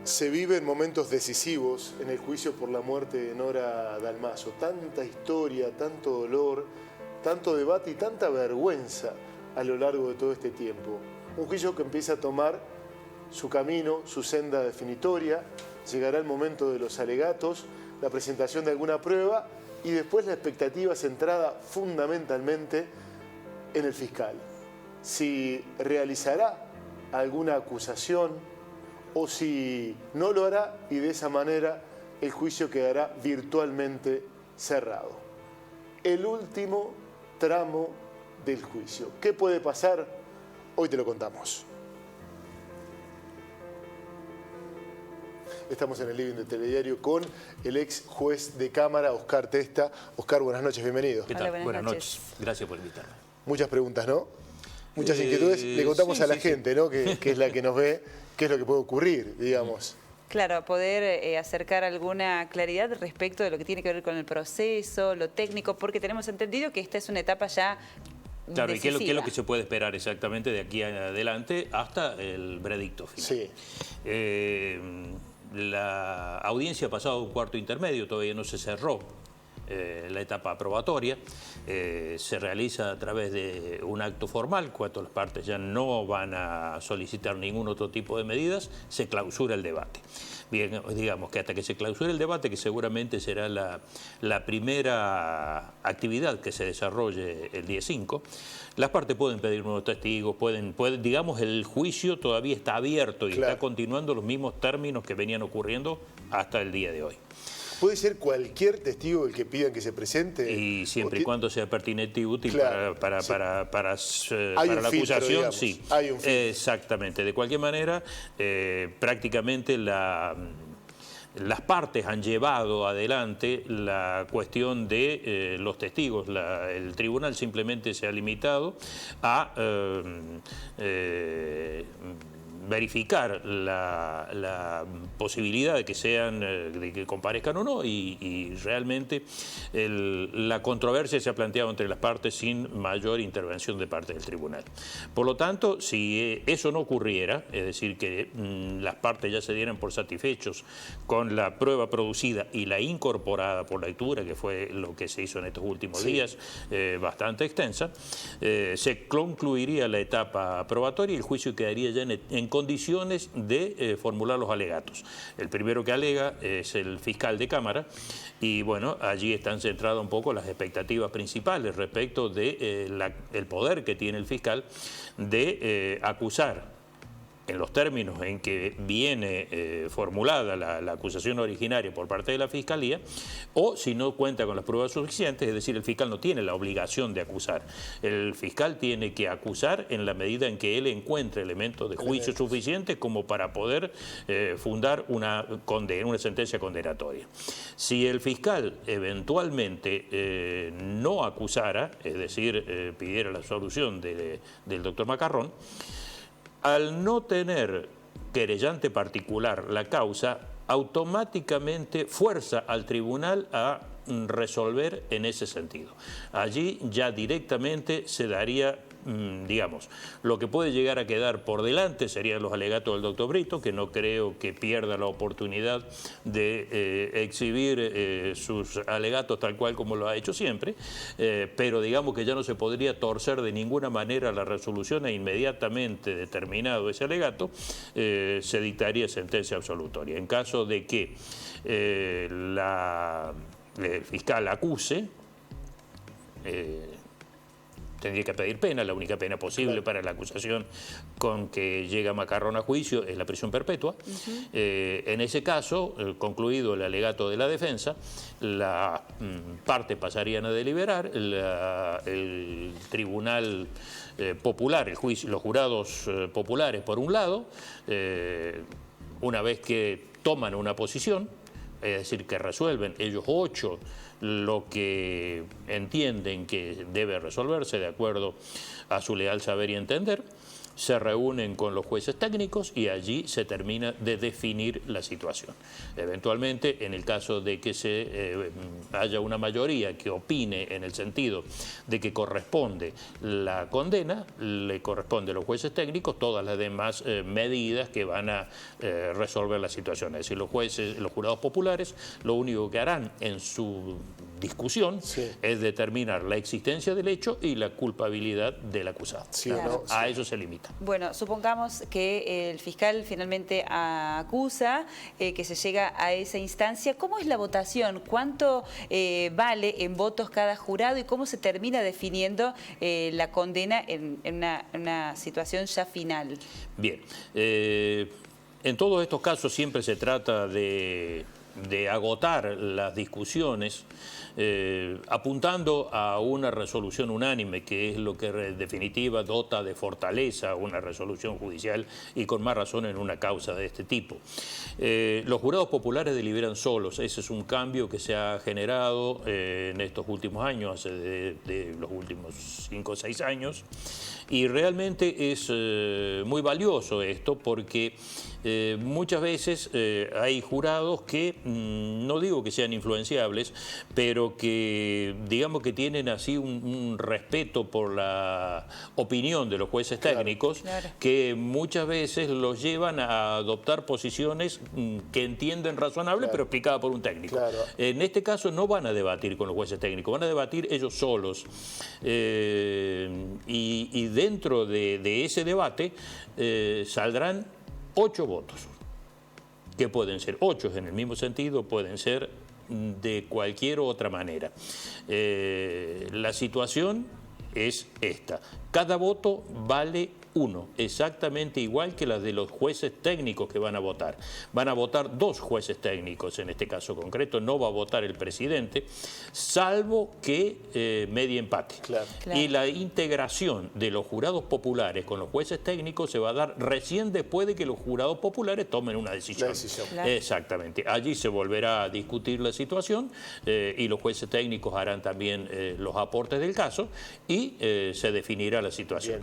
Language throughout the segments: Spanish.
Se viven momentos decisivos en el juicio por la muerte de Nora Dalmazo. Tanta historia, tanto dolor, tanto debate y tanta vergüenza a lo largo de todo este tiempo. Un juicio que empieza a tomar su camino, su senda definitoria. Llegará el momento de los alegatos, la presentación de alguna prueba y después la expectativa centrada fundamentalmente en el fiscal. Si realizará alguna acusación o si no lo hará, y de esa manera el juicio quedará virtualmente cerrado. El último tramo del juicio. ¿Qué puede pasar? Hoy te lo contamos. Estamos en el living de Telediario con el ex juez de Cámara, Oscar Testa. Oscar, buenas noches, bienvenido. ¿Qué tal? Hola, Buenas noches. Gracias por invitarme. Muchas preguntas, ¿no? Muchas inquietudes. Le contamos a la gente, ¿no? Que es la que nos ve, qué es lo que puede ocurrir, digamos. Claro, poder acercar alguna claridad respecto de lo que tiene que ver con el proceso, lo técnico, porque tenemos entendido que esta es una etapa ya claro, decisiva. ¿y qué es lo que se puede esperar exactamente de aquí en adelante hasta el veredicto final? Sí. La audiencia ha pasado a un cuarto intermedio, todavía no se cerró la etapa probatoria. Se realiza a través de un acto formal, cuando las partes ya no van a solicitar ningún otro tipo de medidas, se clausura el debate. Bien, digamos que hasta que se clausure el debate, que seguramente será la primera actividad que se desarrolle el día 5, las partes pueden pedir nuevos testigos, pueden, digamos, el juicio todavía está abierto y está continuando los mismos términos que venían ocurriendo hasta el día de hoy. ¿Puede ser cualquier testigo el que pidan que se presente? Y siempre y cuando sea pertinente y útil para la acusación, digamos. sí. Hay un filtro. Exactamente. De cualquier manera, prácticamente las partes han llevado adelante la cuestión de los testigos. El tribunal simplemente se ha limitado a verificar la posibilidad de que de que comparezcan o no, y realmente la controversia se ha planteado entre las partes sin mayor intervención de parte del tribunal. Por lo tanto, si eso no ocurriera, es decir, que las partes ya se dieran por satisfechos con la prueba producida y la incorporada por lectura, que fue lo que se hizo en estos últimos días, bastante extensa, se concluiría la etapa probatoria y el juicio quedaría ya en condiciones de formular los alegatos. El primero que alega es el fiscal de Cámara y bueno, allí están centradas un poco las expectativas principales respecto de el poder que tiene el fiscal de acusar en los términos en que viene formulada la acusación originaria por parte de la Fiscalía, o si no cuenta con las pruebas suficientes, es decir, el fiscal no tiene la obligación de acusar. El fiscal tiene que acusar en la medida en que él encuentre elementos de juicio suficientes como para poder fundar una sentencia condenatoria. Si el fiscal eventualmente no acusara, es decir, pidiera la absolución del doctor Macarrón, al no tener querellante particular la causa, automáticamente fuerza al tribunal a resolver en ese sentido. Allí ya directamente se daría, digamos, lo que puede llegar a quedar por delante serían los alegatos del doctor Brito, que no creo que pierda la oportunidad de exhibir sus alegatos tal cual como lo ha hecho siempre, pero digamos que ya no se podría torcer de ninguna manera la resolución e inmediatamente determinado ese alegato, se dictaría sentencia absolutoria. En caso de que el fiscal acuse, tendría que pedir pena, la única pena posible para la acusación con que llega Macarrón a juicio es la prisión perpetua. En ese caso, concluido el alegato de la defensa, las partes pasarían a deliberar, el tribunal popular, el juicio, los jurados populares por un lado, una vez que toman una posición, es decir, que resuelven ellos 8 lo que entienden que debe resolverse de acuerdo a su leal saber y entender, se reúnen con los jueces técnicos y allí se termina de definir la situación. Eventualmente, en el caso de que haya una mayoría que opine en el sentido de que corresponde la condena, le corresponde a los jueces técnicos todas las demás medidas que van a resolver la situación. Es decir, los jueces, los jurados populares, lo único que harán en su discusión es determinar la existencia del hecho y la culpabilidad del acusado. A eso se limita. Bueno, supongamos que el fiscal finalmente acusa, que se llega a esa instancia. ¿Cómo es la votación? ¿Cuánto vale en votos cada jurado y cómo se termina definiendo la condena en una situación ya final? Bien, en todos estos casos siempre se trata de agotar las discusiones apuntando a una resolución unánime, que es lo que en definitiva dota de fortaleza una resolución judicial y con más razón en una causa de este tipo. Los jurados populares deliberan solos. Ese es un cambio que se ha generado en estos últimos años, de los últimos 5 o 6 años, y realmente es muy valioso esto porque muchas veces hay jurados que, no digo que sean influenciables, pero que digamos que tienen así un respeto por la opinión de los jueces técnicos, que muchas veces los llevan a adoptar posiciones que entienden razonables, pero explicadas por un técnico. En este caso no van a debatir con los jueces técnicos, van a debatir ellos solos. Y dentro de ese debate saldrán 8 votos, que pueden ser 8 en el mismo sentido, pueden ser de cualquier otra manera. La situación es esta: cada voto vale 1, exactamente igual que las de los jueces técnicos que van a votar. Van a votar 2 jueces técnicos en este caso concreto, no va a votar el presidente, salvo que medie empate. Y la integración de los jurados populares con los jueces técnicos se va a dar recién después de que los jurados populares tomen una decisión. Exactamente. Allí se volverá a discutir la situación y los jueces técnicos harán también los aportes del caso y se definirá la situación.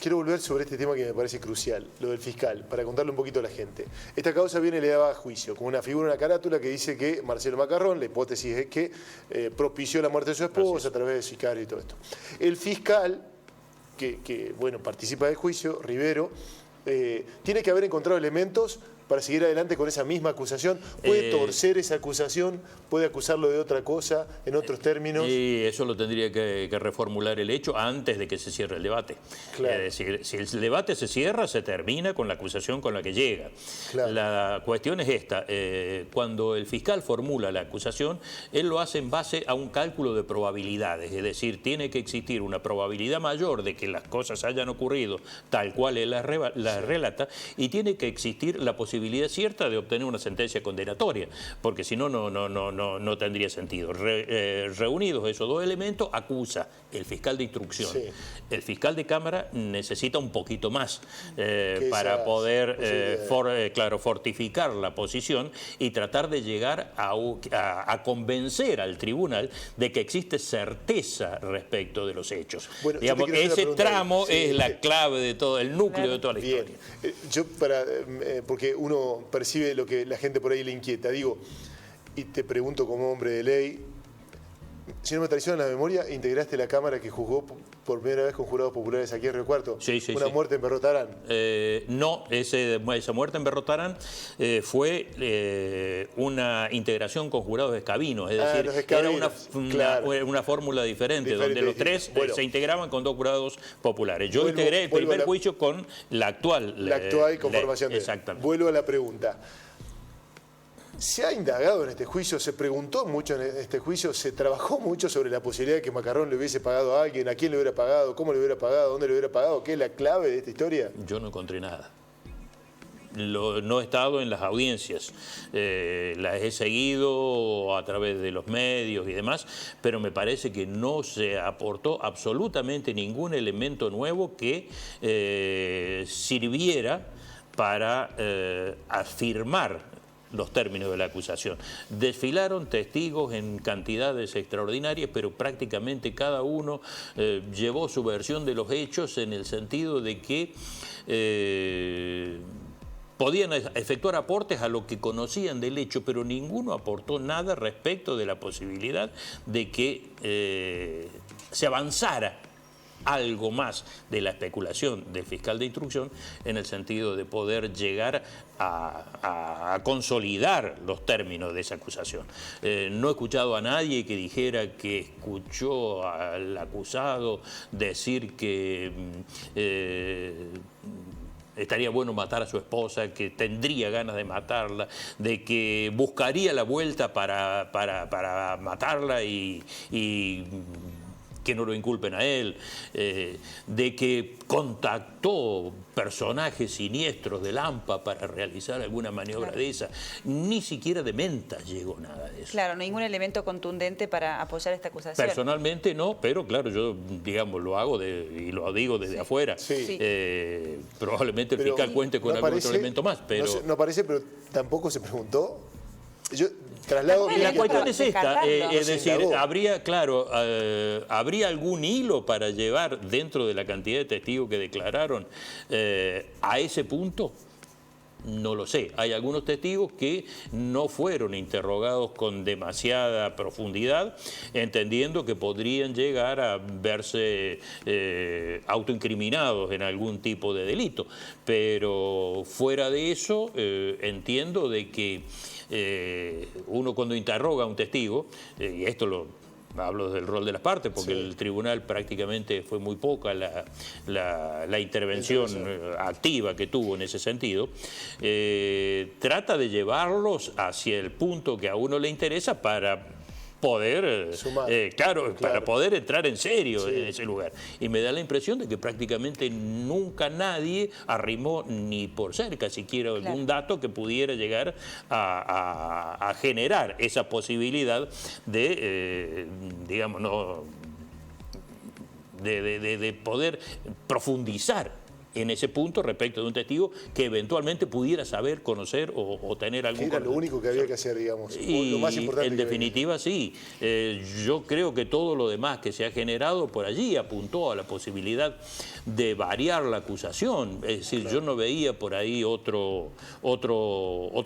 Quiero volver sobre este tema que me parece crucial, lo del fiscal, para contarle un poquito a la gente. Esta causa viene elevada a juicio, con una figura, una carátula que dice que Marcelo Macarrón, la hipótesis es que propició la muerte de su esposa a través de sicario y todo esto. El fiscal, que bueno, participa del juicio, Rivero, tiene que haber encontrado elementos para seguir adelante con esa misma acusación. ¿Puede torcer esa acusación? ¿Puede acusarlo de otra cosa, en otros términos? Y eso lo tendría que reformular el hecho antes de que se cierre el debate. Es decir, si el debate se cierra, se termina con la acusación con la que llega. La cuestión es esta: cuando el fiscal formula la acusación, él lo hace en base a un cálculo de probabilidades, es decir, tiene que existir una probabilidad mayor de que las cosas hayan ocurrido tal cual él las relata, y tiene que existir la posibilidad cierta de obtener una sentencia condenatoria, porque si no, no tendría sentido. Reunidos esos 2 elementos, acusa el fiscal de instrucción. El fiscal de Cámara necesita un poquito más para poder fortificar la posición y tratar de llegar a convencer al tribunal de que existe certeza respecto de los hechos. Bueno, digamos, ese tramo es la clave de todo, el núcleo de toda la historia. Yo porque uno percibe lo que la gente por ahí le inquieta. Digo, y te pregunto como hombre de ley, si no me traiciona la memoria, integraste la Cámara que juzgó por primera vez con jurados populares aquí en Río Cuarto. ¿Una muerte en Berrotarán? No, esa muerte en Berrotarán fue una integración con jurados escabinos, es decir, era una fórmula diferente, donde los 3 se integraban con 2 jurados populares. Yo integré el primer juicio con la actual conformación. Exactamente. Vuelvo a la pregunta. ¿Se ha indagado en este juicio? ¿Se preguntó mucho en este juicio? ¿Se trabajó mucho sobre la posibilidad de que Macarrón le hubiese pagado a alguien? ¿A quién le hubiera pagado? ¿Cómo le hubiera pagado? ¿Dónde le hubiera pagado? ¿Qué es la clave de esta historia? Yo no encontré nada. No he estado en las audiencias, las he seguido a través de los medios y demás, pero me parece que no se aportó absolutamente ningún elemento nuevo que sirviera para afirmar los términos de la acusación. Desfilaron testigos en cantidades extraordinarias, pero prácticamente cada uno llevó su versión de los hechos en el sentido de que podían efectuar aportes a lo que conocían del hecho, pero ninguno aportó nada respecto de la posibilidad de que se avanzara algo más de la especulación del fiscal de instrucción en el sentido de poder llegar a consolidar los términos de esa acusación. No he escuchado a nadie que dijera que escuchó al acusado decir que estaría bueno matar a su esposa, que tendría ganas de matarla, de que buscaría la vuelta para matarla y que no lo inculpen a él, de que contactó personajes siniestros del AMPA para realizar alguna maniobra de esa. Ni siquiera de mentas llegó nada de eso. Claro, ningún elemento contundente para apoyar esta acusación. Personalmente no, pero claro, yo digamos lo hago y lo digo desde afuera. Sí. Probablemente el fiscal cuente con algún otro elemento más, pero... No aparece, pero tampoco se preguntó. Yo traslado... La cuestión es esta, es Se decir, indagó. habría algún hilo para llevar dentro de la cantidad de testigos que declararon a ese punto. No lo sé. Hay algunos testigos que no fueron interrogados con demasiada profundidad, entendiendo que podrían llegar a verse autoincriminados en algún tipo de delito. Pero fuera de eso, entiendo de que uno cuando interroga a un testigo, y esto hablo del rol de las partes, porque el tribunal prácticamente fue muy poca la intervención activa que tuvo en ese sentido, trata de llevarlos hacia el punto que a uno le interesa para poder, para poder entrar en serio en ese lugar. Y me da la impresión de que prácticamente nunca nadie arrimó ni por cerca siquiera algún dato que pudiera llegar a generar esa posibilidad de, digamos, de poder profundizar en ese punto respecto de un testigo que eventualmente pudiera saber, conocer o tener algún... Era lo único que había que hacer, digamos, y lo más importante. En definitiva, sí. Yo creo que todo lo demás que se ha generado por allí apuntó a la posibilidad de variar la acusación. Es decir, yo no veía por ahí otro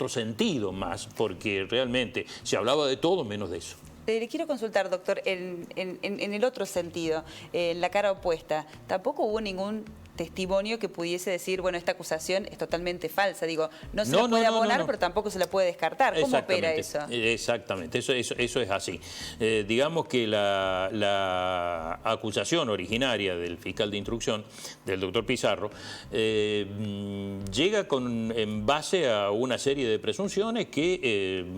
sentido más, porque realmente se hablaba de todo menos de eso. Le quiero consultar, doctor, en el otro sentido, en la cara opuesta, tampoco hubo ningún testimonio que pudiese decir, bueno, esta acusación es totalmente falsa. Digo, no se la puede abonar, pero tampoco se la puede descartar. ¿Cómo opera eso? Exactamente, eso es así. Digamos que la acusación originaria del fiscal de instrucción, del doctor Pizarro, llega en base a una serie de presunciones que,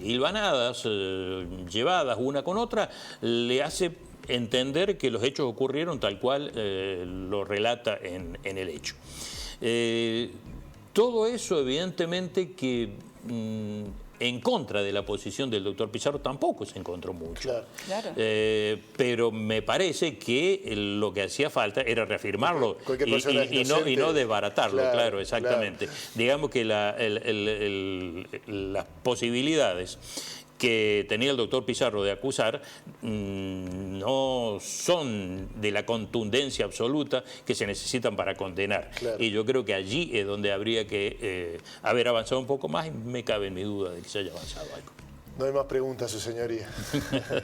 hilvanadas, llevadas una con otra, le hace entender que los hechos ocurrieron tal cual lo relata en el hecho. Todo eso evidentemente que en contra de la posición del doctor Pizarro tampoco se encontró mucho. Claro. Pero me parece que lo que hacía falta era reafirmarlo y no desbaratarlo, claro, exactamente. Digamos que las posibilidades que tenía el doctor Pizarro de acusar no son de la contundencia absoluta que se necesitan para condenar. Y yo creo que allí es donde habría que haber avanzado un poco más, y me cabe en mi duda de que se haya avanzado algo. No hay más preguntas, su señoría.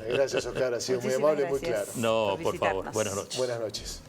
Gracias, Oscar, ha sido muy amable y muy claro. No, por favor, buenas noches. Buenas noches.